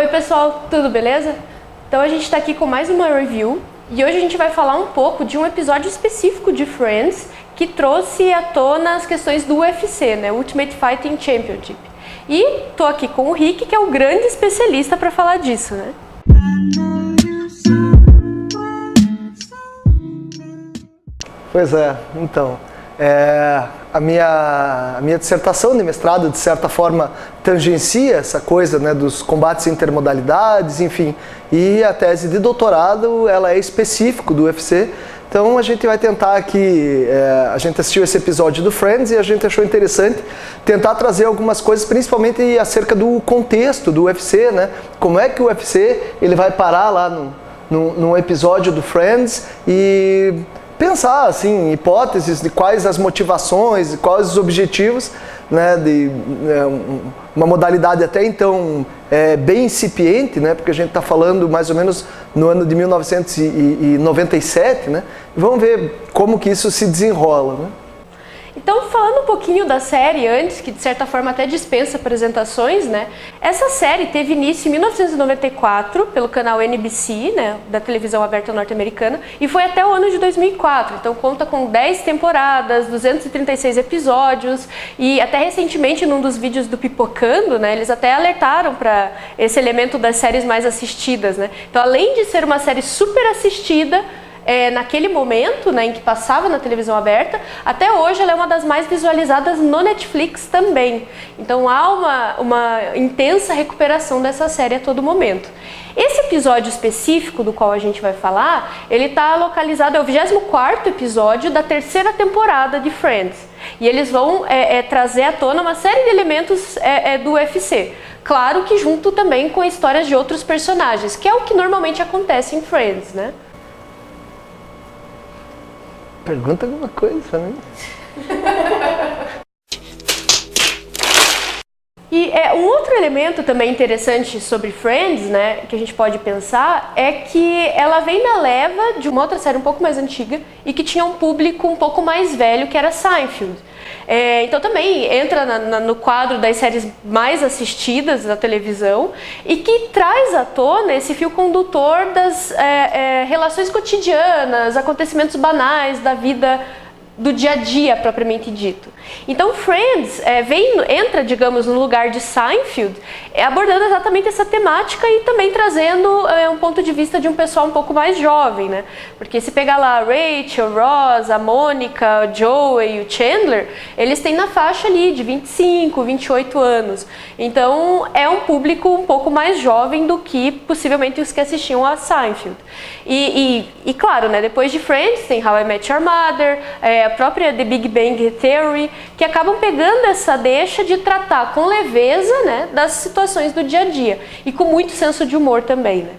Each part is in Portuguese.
Oi pessoal, tudo beleza? Então a gente está aqui com mais uma review e hoje a gente vai falar um pouco de um episódio específico de Friends que trouxe à tona as questões do UFC, né? Ultimate Fighting Championship. E tô aqui com o Rick, que é o grande especialista para falar disso, né? Pois é, então, a minha dissertação de mestrado, de certa forma, tangencia essa coisa, né, dos combates intermodalidades, enfim, e a tese de doutorado, ela é específico do UFC, então a gente vai tentar aqui, a gente assistiu esse episódio do Friends e a gente achou interessante tentar trazer algumas coisas, principalmente acerca do contexto do UFC, né, como é que o UFC ele vai parar lá num episódio do Friends e pensar assim, hipóteses de quais as motivações e quais os objetivos, né, de uma modalidade até então bem incipiente, né, porque a gente está falando mais ou menos no ano de 1997, né, e vamos ver como que isso se desenrola, né? Então, falando um pouquinho da série antes, que de certa forma até dispensa apresentações, né? Essa série teve início em 1994 pelo canal NBC, né, da televisão aberta norte-americana, e foi até o ano de 2004. Então conta com 10 temporadas, 236 episódios, e até recentemente num dos vídeos do Pipocando, né, eles até alertaram para esse elemento das séries mais assistidas, né? Então, além de ser uma série super assistida, naquele momento, né, em que passava na televisão aberta, até hoje ela é uma das mais visualizadas no Netflix também. Então há uma intensa recuperação dessa série a todo momento. Esse episódio específico do qual a gente vai falar, ele está localizado, é o 24º episódio da terceira temporada de Friends. E eles vão trazer à tona uma série de elementos do UFC. Claro que junto também com histórias de outros personagens, que é o que normalmente acontece em Friends, né? Pergunta alguma coisa pra mim. E um outro elemento também interessante sobre Friends, né, que a gente pode pensar, é que ela vem na leva de uma outra série um pouco mais antiga e que tinha um público um pouco mais velho, que era Seinfeld. Então também entra no quadro das séries mais assistidas da televisão e que traz à tona esse fio condutor das relações cotidianas, acontecimentos banais da vida do dia a dia propriamente dito. Então Friends entra, digamos, no lugar de Seinfeld, abordando exatamente essa temática e também trazendo um ponto de vista de um pessoal um pouco mais jovem, né? Porque se pegar lá a Rachel, Ross, a Mônica, o Joey e o Chandler, eles têm na faixa ali de 25, 28 anos. Então é um público um pouco mais jovem do que possivelmente os que assistiam a Seinfeld. E claro, né, depois de Friends tem How I Met Your Mother, a própria The Big Bang Theory, que acabam pegando essa deixa de tratar com leveza, né, das situações do dia a dia e com muito senso de humor também, né?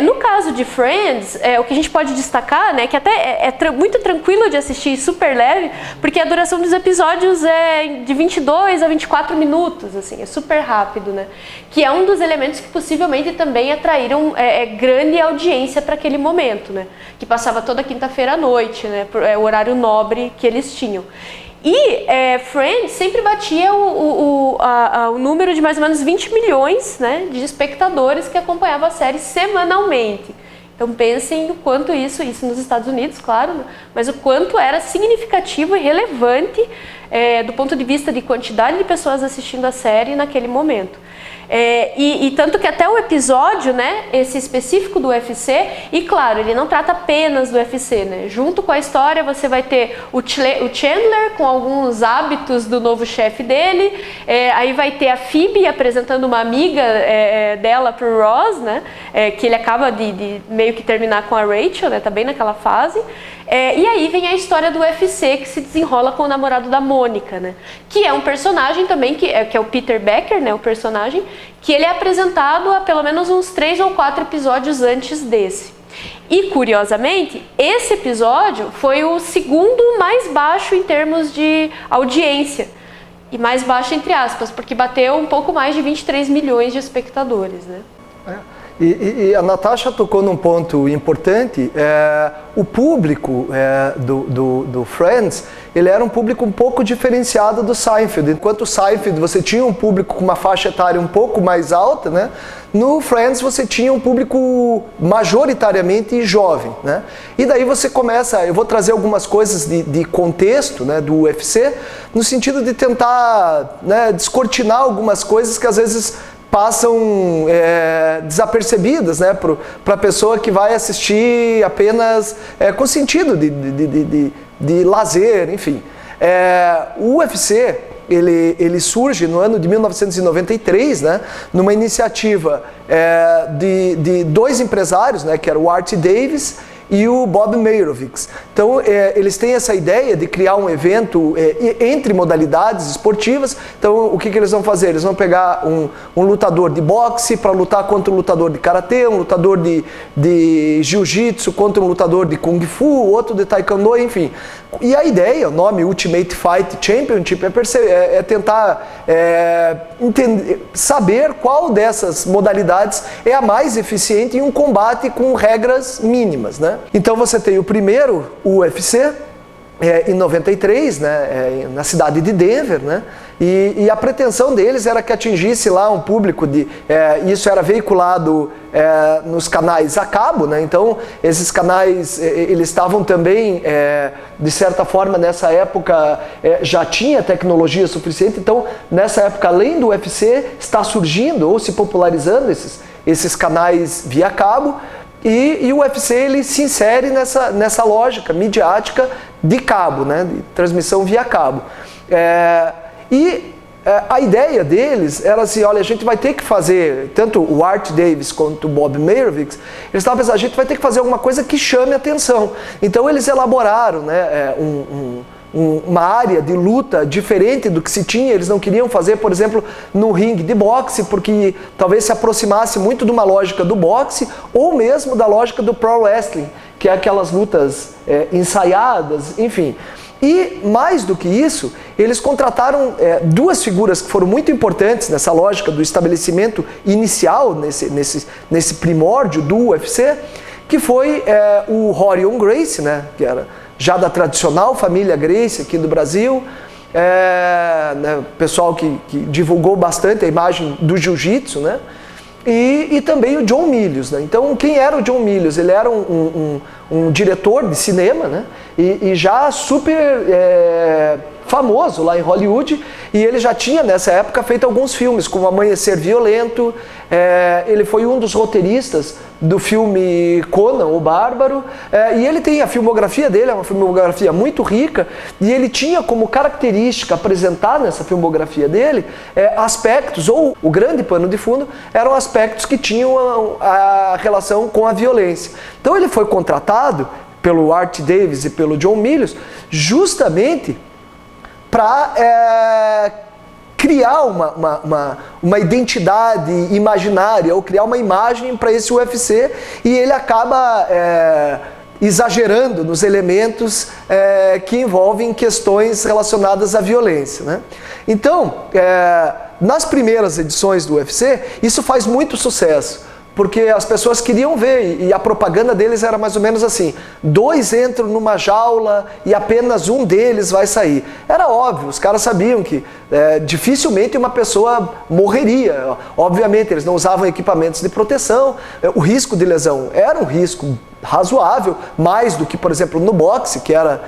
No caso de Friends, o que a gente pode destacar, né, que até muito tranquilo de assistir, super leve, porque a duração dos episódios é de 22 a 24 minutos, assim, é super rápido, né? Que é um dos elementos que possivelmente também atraíram grande audiência para aquele momento, né? Que passava toda quinta-feira à noite, né? O horário nobre que eles tinham. E Friends sempre batia o número de mais ou menos 20 milhões, né, de espectadores que acompanhavam a série semanalmente. Então pensem o quanto isso nos Estados Unidos, claro, né, mas o quanto era significativo e relevante do ponto de vista de quantidade de pessoas assistindo a série naquele momento. E tanto que até o episódio, né, esse específico do UFC, e claro, ele não trata apenas do UFC, né? Junto com a história você vai ter o Chandler com alguns hábitos do novo chefe dele, aí vai ter a Phoebe apresentando uma amiga dela pro Ross, né, que ele acaba de meio que terminar com a Rachel, né, tá bem naquela fase. E aí vem a história do UFC que se desenrola com o namorado da Mônica, né? Que é um personagem também, que é o Peter Becker, né? O personagem, que ele é apresentado há pelo menos uns 3 ou 4 episódios antes desse. E, curiosamente, esse episódio foi o segundo mais baixo em termos de audiência. E mais baixo entre aspas, porque bateu um pouco mais de 23 milhões de espectadores, né? E a Natasha tocou num ponto importante. O público do Friends, ele era um público um pouco diferenciado do Seinfeld. Enquanto o Seinfeld você tinha um público com uma faixa etária um pouco mais alta, né? No Friends você tinha um público majoritariamente jovem, né? E daí você começa, eu vou trazer algumas coisas de contexto, né, do UFC, no sentido de tentar, né, descortinar algumas coisas que às vezes passam desapercebidas, né, para a pessoa que vai assistir apenas com sentido de lazer, enfim. O UFC, ele surge no ano de 1993, né, numa iniciativa de dois empresários, né, que era o Art Davis e o Bob Meyerowitz. Então, eles têm essa ideia de criar um evento entre modalidades esportivas. Então, o que eles vão fazer? Eles vão pegar um lutador de boxe para lutar contra um lutador de karatê, um lutador de jiu-jitsu contra um lutador de kung fu, outro de taekwondo, enfim. E a ideia, o nome Ultimate Fight Championship, é tentar saber qual dessas modalidades é a mais eficiente em um combate com regras mínimas, né? Então você tem o primeiro, o UFC, em 93, né, na cidade de Denver, né, e a pretensão deles era que atingisse lá um público isso era veiculado nos canais a cabo, né, então esses canais, eles estavam também, de certa forma, nessa época, já tinha tecnologia suficiente, então nessa época, além do UFC, está surgindo ou se popularizando esses canais via cabo. E o UFC ele se insere nessa lógica midiática de cabo, né, de transmissão via cabo. A ideia deles era assim, olha, a gente vai ter que fazer, tanto o Art Davis quanto o Bob Meyerowitz, eles estavam pensando, a gente vai ter que fazer alguma coisa que chame atenção. Então eles elaboraram, né, uma área de luta diferente do que se tinha. Eles não queriam fazer, por exemplo, no ringue de boxe, porque talvez se aproximasse muito de uma lógica do boxe ou mesmo da lógica do pro wrestling, que é aquelas lutas ensaiadas, enfim. E mais do que isso, eles contrataram duas figuras que foram muito importantes nessa lógica do estabelecimento inicial, nesse primórdio do UFC, que foi o Rorion Gracie, né, que era já da tradicional família Gracie aqui do Brasil, né, pessoal que divulgou bastante a imagem do jiu-jitsu, né, e também o John Milius, né. Então, quem era o John Milius? Ele era um diretor de cinema, né, e já super famoso lá em Hollywood, e ele já tinha nessa época feito alguns filmes, como Amanhecer Violento, ele foi um dos roteiristas do filme Conan, o Bárbaro, e ele tem a filmografia dele, é uma filmografia muito rica, e ele tinha como característica apresentar nessa filmografia dele aspectos, ou o grande pano de fundo, eram aspectos que tinham a relação com a violência. Então ele foi contratado pelo Art Davis e pelo John Milius justamente para criar uma identidade imaginária ou criar uma imagem para esse UFC, e ele acaba exagerando nos elementos que envolvem questões relacionadas à violência, né? Então, nas primeiras edições do UFC, isso faz muito sucesso, porque as pessoas queriam ver, e a propaganda deles era mais ou menos assim: 2 entram numa jaula e apenas um deles vai sair. Era óbvio, os caras sabiam que dificilmente uma pessoa morreria. Obviamente, eles não usavam equipamentos de proteção, o risco de lesão era um risco razoável, mais do que, por exemplo, no boxe, que era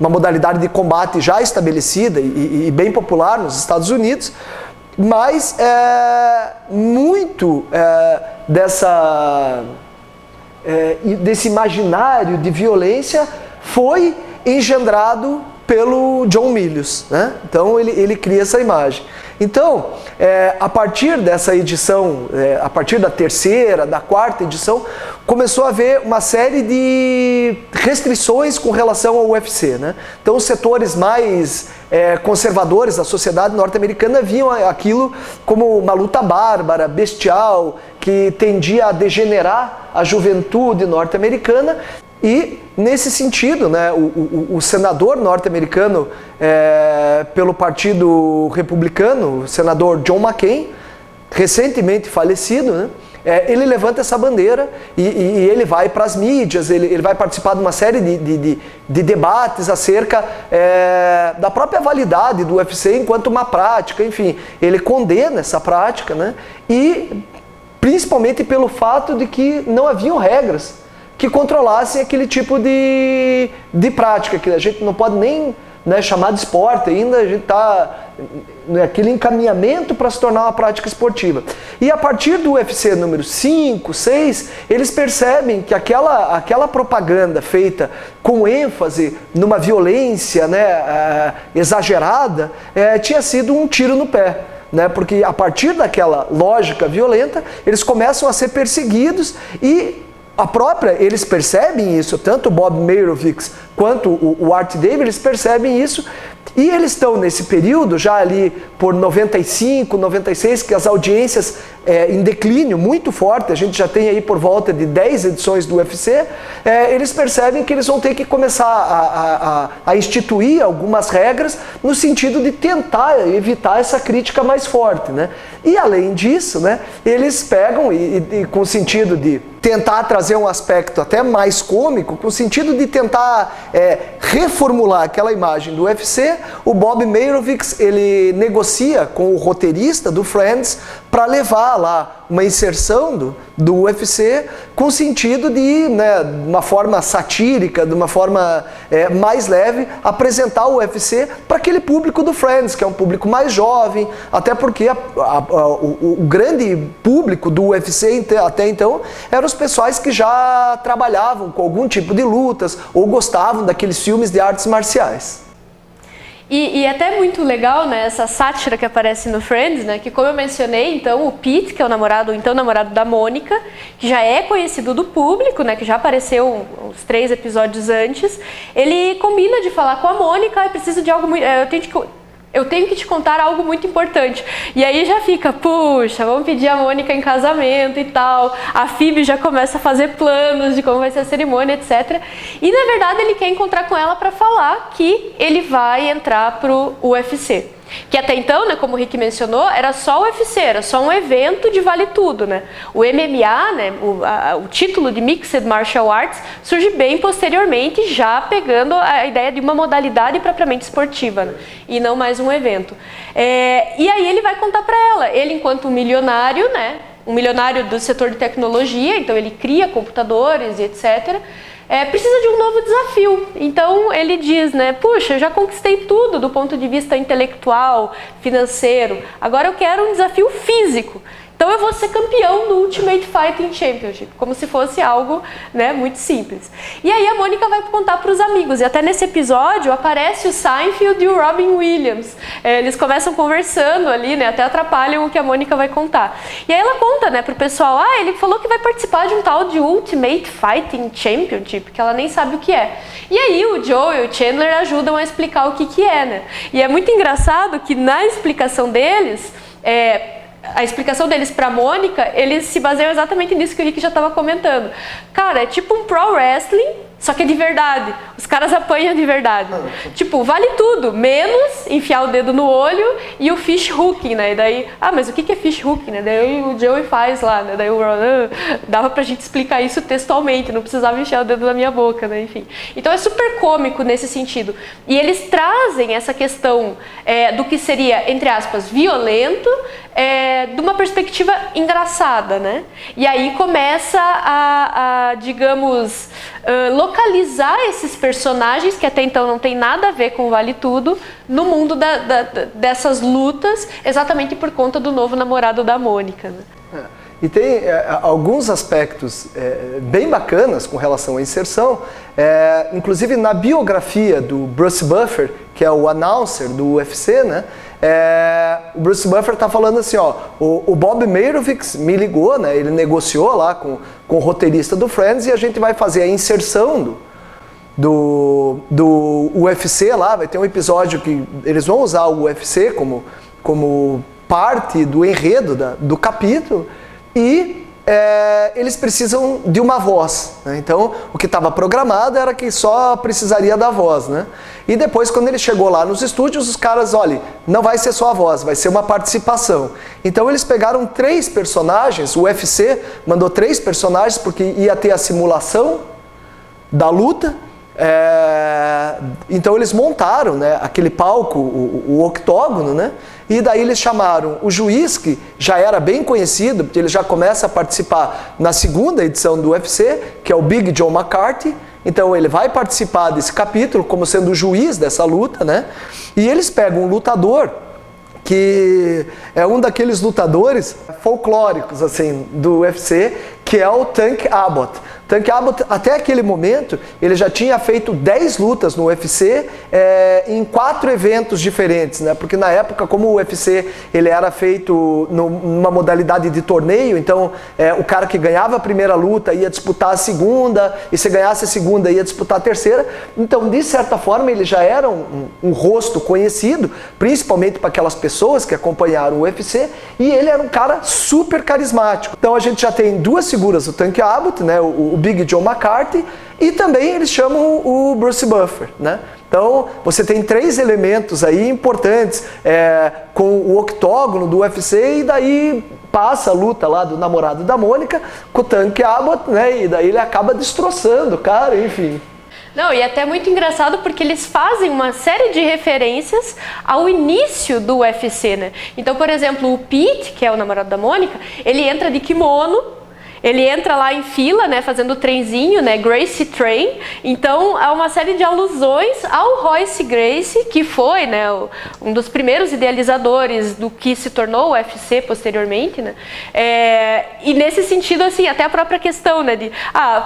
uma modalidade de combate já estabelecida e bem popular nos Estados Unidos. Mas muito desse imaginário de violência foi engendrado pelo John Milius, né? Então ele cria essa imagem. Então, a partir dessa edição, a partir da terceira, da quarta edição, começou a haver uma série de restrições com relação ao UFC, né? Então, os setores mais conservadores da sociedade norte-americana viam aquilo como uma luta bárbara, bestial, que tendia a degenerar a juventude norte-americana. E, nesse sentido, né, o senador norte-americano pelo Partido Republicano, o senador John McCain, recentemente falecido, né, ele levanta essa bandeira e ele vai para as mídias, ele vai participar de uma série de debates acerca da própria validade do UFC enquanto uma prática, enfim, ele condena essa prática, né? E principalmente pelo fato de que não haviam regras que controlassem aquele tipo de prática, que a gente não pode nem, né, chamar de esporte ainda, a gente está naquele encaminhamento para se tornar uma prática esportiva. E a partir do UFC número 5, 6, eles percebem que aquela propaganda feita com ênfase numa violência, né, exagerada, tinha sido um tiro no pé. Né, porque a partir daquela lógica violenta, eles começam a ser perseguidos e eles percebem isso, tanto o Bob Meyerowitz quanto o Art Davis, eles percebem isso, e eles estão nesse período, já ali por 95, 96, que as audiências em declínio muito forte, a gente já tem aí por volta de 10 edições do UFC, eles percebem que eles vão ter que começar a instituir algumas regras no sentido de tentar evitar essa crítica mais forte, né? E além disso, né, eles pegam, e com o sentido de tentar trazer um aspecto até mais cômico, com o sentido de tentar reformular aquela imagem do UFC, o Bob Meyerowitz, ele negocia com o roteirista do Friends para levar lá uma inserção do UFC com o sentido de, né, de uma forma satírica, de uma forma mais leve, apresentar o UFC para aquele público do Friends, que é um público mais jovem, até porque o grande público do UFC até então eram os pessoais que já trabalhavam com algum tipo de lutas ou gostavam daqueles filmes de artes marciais. E até muito legal, né, essa sátira que aparece no Friends, né, que como eu mencionei, então, o Pete, que é o então namorado da Mônica, que já é conhecido do público, né, que já apareceu uns 3 episódios antes, ele combina de falar com a Mônica, preciso de algo muito... Eu tenho que te contar algo muito importante. E aí já fica, puxa, vamos pedir a Mônica em casamento e tal. A Phoebe já começa a fazer planos de como vai ser a cerimônia, etc. E na verdade ele quer encontrar com ela para falar que ele vai entrar pro UFC. Que até então, né, como o Rick mencionou, era só o UFC, era só um evento de vale tudo, né? O MMA, né, o título de Mixed Martial Arts, surge bem posteriormente, já pegando a ideia de uma modalidade propriamente esportiva, né? E não mais um evento. E aí ele vai contar para ela, ele enquanto um milionário, né, um milionário do setor de tecnologia, então ele cria computadores e etc., precisa de um novo desafio. Então ele diz, né, puxa, eu já conquistei tudo do ponto de vista intelectual, financeiro, agora eu quero um desafio físico. Então eu vou ser campeão do Ultimate Fighting Championship, como se fosse algo, né, muito simples. E aí a Mônica vai contar para os amigos, e até nesse episódio aparece o Seinfeld e o Robin Williams. Eles começam conversando ali, né, até atrapalham o que a Mônica vai contar. E aí ela conta, né, pro pessoal, ele falou que vai participar de um tal de Ultimate Fighting Championship, que ela nem sabe o que é. E aí o Joe e o Chandler ajudam a explicar o que é, né. E é muito engraçado que na explicação deles, a explicação deles pra Mônica, eles se baseiam exatamente nisso que o Rick já estava comentando. Cara, é tipo um pro wrestling, só que é de verdade. Os caras apanham de verdade. Tipo, vale tudo, menos enfiar o dedo no olho e o fish hooking, né? E daí, mas o que é fish hooking, né? Daí o Joey faz lá, né? Daí o Ron, dava pra gente explicar isso textualmente, não precisava enfiar o dedo na minha boca, né? Enfim. Então é super cômico nesse sentido. E eles trazem essa questão do que seria, entre aspas, violento, de uma perspectiva engraçada, né? E aí começa digamos, localizar esses personagens que até então não tem nada a ver com o Vale Tudo no mundo dessas lutas, exatamente por conta do novo namorado da Mônica, né? E tem alguns aspectos bem bacanas com relação à inserção, inclusive na biografia do Bruce Buffer, que é o announcer do UFC, né? O Bruce Buffer está falando assim, o Bob Meyerowitz me ligou, né? Ele negociou lá com o roteirista do Friends e a gente vai fazer a inserção do UFC lá, vai ter um episódio que eles vão usar o UFC como parte do enredo do capítulo e eles precisam de uma voz, né? Então o que estava programado era que só precisaria da voz, né? E depois, quando ele chegou lá nos estúdios, os caras, olha, não vai ser só a voz, vai ser uma participação. Então eles pegaram 3 personagens, o UFC mandou 3 personagens porque ia ter a simulação da luta. Então eles montaram, né, aquele palco, o octógono, né, e daí eles chamaram o juiz, que já era bem conhecido, porque ele já começa a participar na 2ª edição do UFC, que é o Big John McCarthy. Então ele vai participar desse capítulo como sendo o juiz dessa luta, né, e eles pegam um lutador que é um daqueles lutadores folclóricos assim do UFC, que é o Tank Abbott. Tank Abbott, até aquele momento, ele já tinha feito 10 lutas no UFC em 4 eventos diferentes, né? Porque na época, como o UFC ele era feito numa modalidade de torneio, então o cara que ganhava a primeira luta ia disputar a segunda, e se ganhasse a segunda ia disputar a terceira. Então, de certa forma, ele já era um rosto conhecido, principalmente para aquelas pessoas que acompanharam o UFC, e ele era um cara super carismático. Então a gente já tem 2 figuras, o Tank Abbott, né? O Big John McCarthy, e também eles chamam o Bruce Buffer, né? Então você tem 3 elementos aí importantes, com o octógono do UFC, e daí passa a luta lá do namorado da Mônica com o Tank Abbott, né? E daí ele acaba destroçando o cara, enfim. Não, e é até muito engraçado porque eles fazem uma série de referências ao início do UFC, né? Então, por exemplo, o Pete, que é o namorado da Mônica, ele entra de kimono. Ele entra lá em fila, né, fazendo o trenzinho, né, Gracie Train. Então, há uma série de alusões ao Royce Gracie, que foi, né, um dos primeiros idealizadores do que se tornou o UFC posteriormente, né. E nesse sentido, assim, até a própria questão, né, de,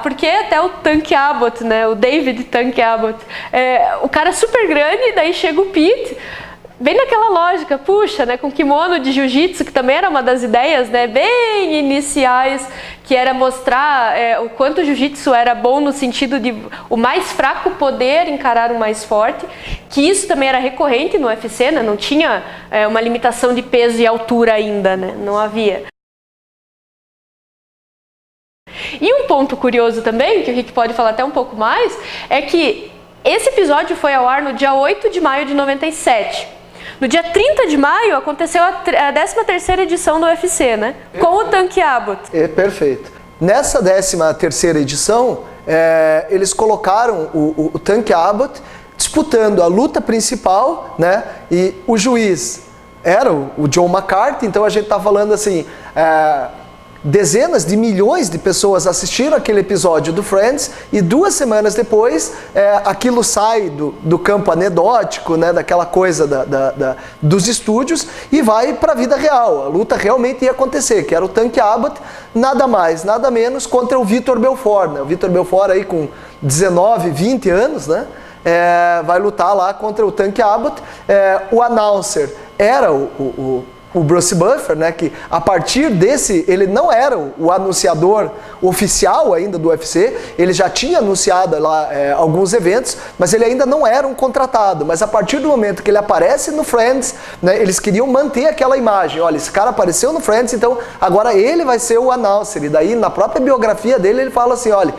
porque até o Tank Abbott, né, o David Tank Abbott, o cara é super grande, daí chega o Pete, bem naquela lógica, puxa, né, com kimono de jiu-jitsu, que também era uma das ideias, né, bem iniciais, que era mostrar o quanto o jiu-jitsu era bom no sentido de o mais fraco poder encarar o mais forte, que isso também era recorrente no UFC, né, não tinha uma limitação de peso e altura ainda, né, não havia. E um ponto curioso também, que o Rick pode falar até um pouco mais, é que esse episódio foi ao ar no dia 8 de maio de 97. No dia 30 de maio aconteceu a 13ª edição do UFC, né? Com o Tank Abbott. Perfeito. Nessa 13ª edição, eles colocaram o Tank Abbott disputando a luta principal, né? E o juiz era o John McCarthy, então a gente tá falando assim... Dezenas de milhões de pessoas assistiram aquele episódio do Friends, e 2 semanas depois aquilo sai do campo anedótico, né, daquela coisa dos estúdios, e vai para a vida real. A luta realmente ia acontecer, que era o Tank Abbott, nada mais, nada menos, contra o Vitor Belfort, né? O Vitor Belfort aí com 19, 20 anos, né? Vai lutar lá contra o Tank Abbott. O announcer era o Bruce Buffer, né, que a partir desse, ele não era o anunciador oficial ainda do UFC, ele já tinha anunciado lá alguns eventos, mas ele ainda não era um contratado. Mas a partir do momento que ele aparece no Friends, né, eles queriam manter aquela imagem, olha, esse cara apareceu no Friends, então agora ele vai ser o announcer. E daí na própria biografia dele ele fala assim, olha,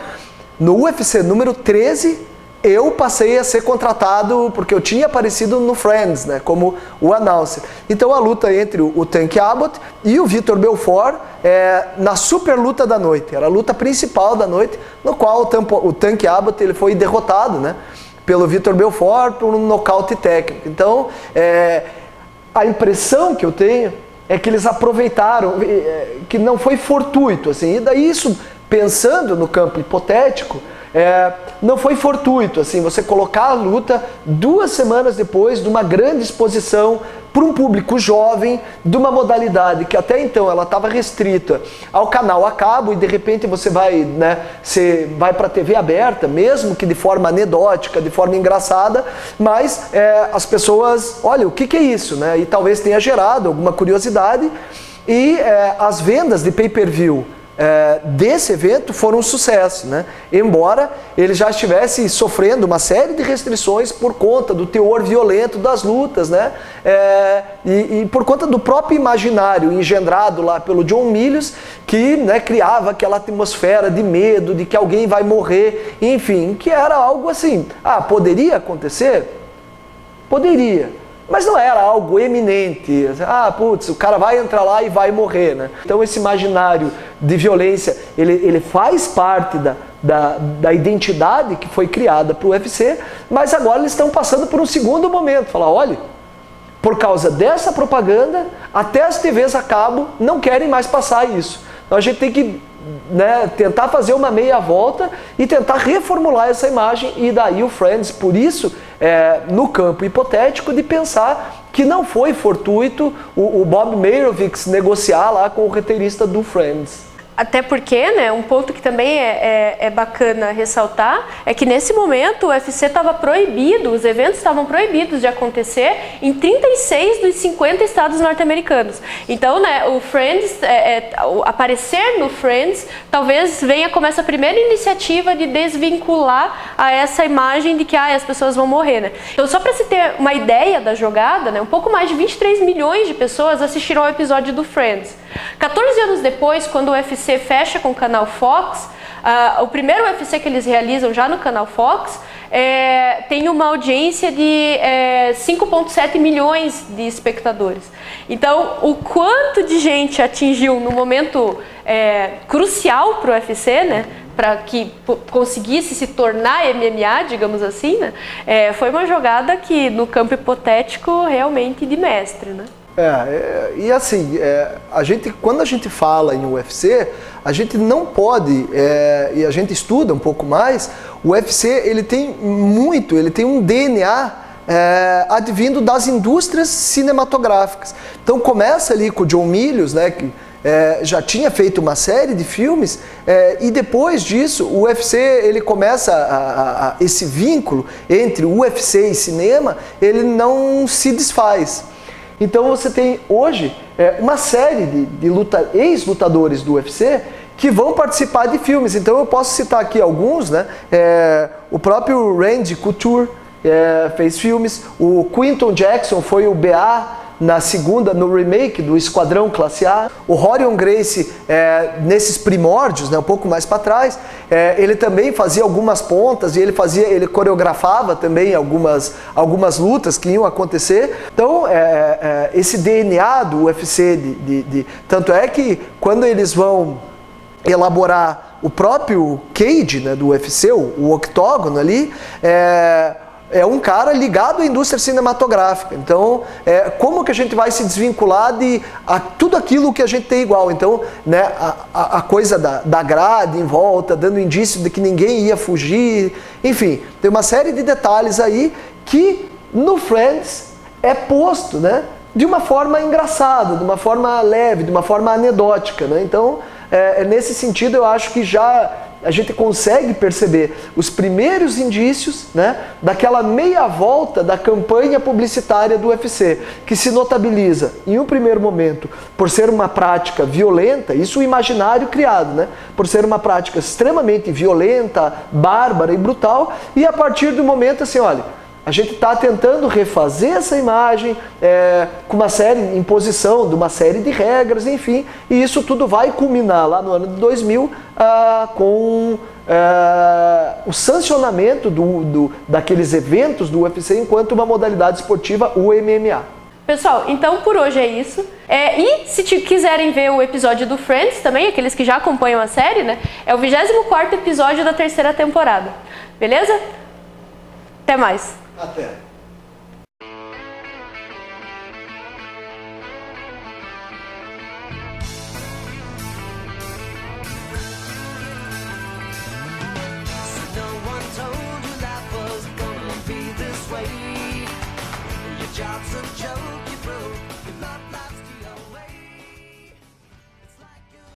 no UFC número 13, eu passei a ser contratado porque eu tinha aparecido no Friends, né, como o announcer. Então a luta entre o Tank Abbott e o Vitor Belfort na super luta da noite, era a luta principal da noite, no qual o Tank Abbott ele foi derrotado, né, pelo Vitor Belfort por um nocaute técnico. Então a impressão que eu tenho é que eles aproveitaram, que não foi fortuito, assim, e daí isso, pensando no campo hipotético, não foi fortuito, assim, você colocar a luta 2 semanas depois de uma grande exposição para um público jovem, de uma modalidade que até então ela estava restrita ao canal a cabo, e de repente você vai, né, você vai para a TV aberta, mesmo que de forma anedótica, de forma engraçada, mas as pessoas, olha, o que é isso, né? E talvez tenha gerado alguma curiosidade, e as vendas de pay-per-view desse evento foram um sucesso, né? Embora ele já estivesse sofrendo uma série de restrições por conta do teor violento das lutas, né? E por conta do próprio imaginário engendrado lá pelo John Milius, que, né, criava aquela atmosfera de medo, de que alguém vai morrer, enfim, que era algo assim, poderia acontecer? Poderia, mas não era algo eminente. Ah, putz, o cara vai entrar lá e vai morrer, né? Então esse imaginário de violência, ele faz parte da identidade que foi criada para o UFC, mas agora eles estão passando por um segundo momento. Falar, olha, por causa dessa propaganda, até as TVs a cabo não querem mais passar isso. Então a gente tem que, né, tentar fazer uma meia volta e tentar reformular essa imagem, e daí o Friends, por isso, no campo hipotético de pensar que não foi fortuito o Bob Merovitz negociar lá com o roteirista do Friends. Até porque, né, um ponto que também é bacana ressaltar é que nesse momento o UFC estava proibido, os eventos estavam proibidos de acontecer em 36 dos 50 estados norte-americanos. Então, né, o Friends, aparecer no Friends, talvez venha como essa primeira iniciativa de desvincular a essa imagem de que as pessoas vão morrer, né? Então, só para se ter uma ideia da jogada, né, um pouco mais de 23 milhões de pessoas assistiram ao episódio do Friends. 14 anos depois, quando o UFC fecha com o canal Fox, o primeiro UFC que eles realizam já no canal Fox tem uma audiência de 5,7 milhões de espectadores. Então, o quanto de gente atingiu no momento crucial para o UFC, né, para que conseguisse se tornar MMA, digamos assim, né, foi uma jogada que no campo hipotético realmente de mestre, né? E assim, quando a gente fala em UFC, a gente não pode, e a gente estuda um pouco mais, o UFC ele tem um DNA advindo das indústrias cinematográficas. Então começa ali com o John Milius, né, que já tinha feito uma série de filmes, e depois disso o UFC ele começa esse vínculo entre o UFC e cinema, ele não se desfaz. Então você tem hoje uma série de ex-lutadores do UFC que vão participar de filmes. Então eu posso citar aqui alguns, né? O próprio Randy Couture fez filmes, o Quinton Jackson foi o BA no remake do Esquadrão Classe A, o Rorion Gracie nesses primórdios, né, um pouco mais para trás, ele também fazia algumas pontas e ele coreografava também algumas lutas que iam acontecer. Então esse DNA do UFC, tanto é que quando eles vão elaborar o próprio cage, né, do UFC, o octógono ali, é um cara ligado à indústria cinematográfica. Então, como que a gente vai se desvincular de tudo aquilo que a gente tem igual? Então, né, a coisa da grade em volta, dando indício de que ninguém ia fugir. Enfim, tem uma série de detalhes aí que no Friends é posto, né, de uma forma engraçada, de uma forma leve, de uma forma anedótica, né? Então, nesse sentido, eu acho que já a gente consegue perceber os primeiros indícios, né, daquela meia volta da campanha publicitária do UFC, que se notabiliza, em um primeiro momento, por ser uma prática violenta, isso o imaginário criado, né, por ser uma prática extremamente violenta, bárbara e brutal, e a partir do momento assim, olha, a gente está tentando refazer essa imagem com uma série, imposição de uma série de regras, enfim, e isso tudo vai culminar lá no ano de 2000 com o sancionamento daqueles eventos do UFC enquanto uma modalidade esportiva, o MMA. Pessoal, então por hoje é isso. E se quiserem ver o episódio do Friends também, aqueles que já acompanham a série, né, é o 24º episódio da 3ª temporada. Beleza? Até mais. Até. Told you life was gonna be this way. Your job's a joke.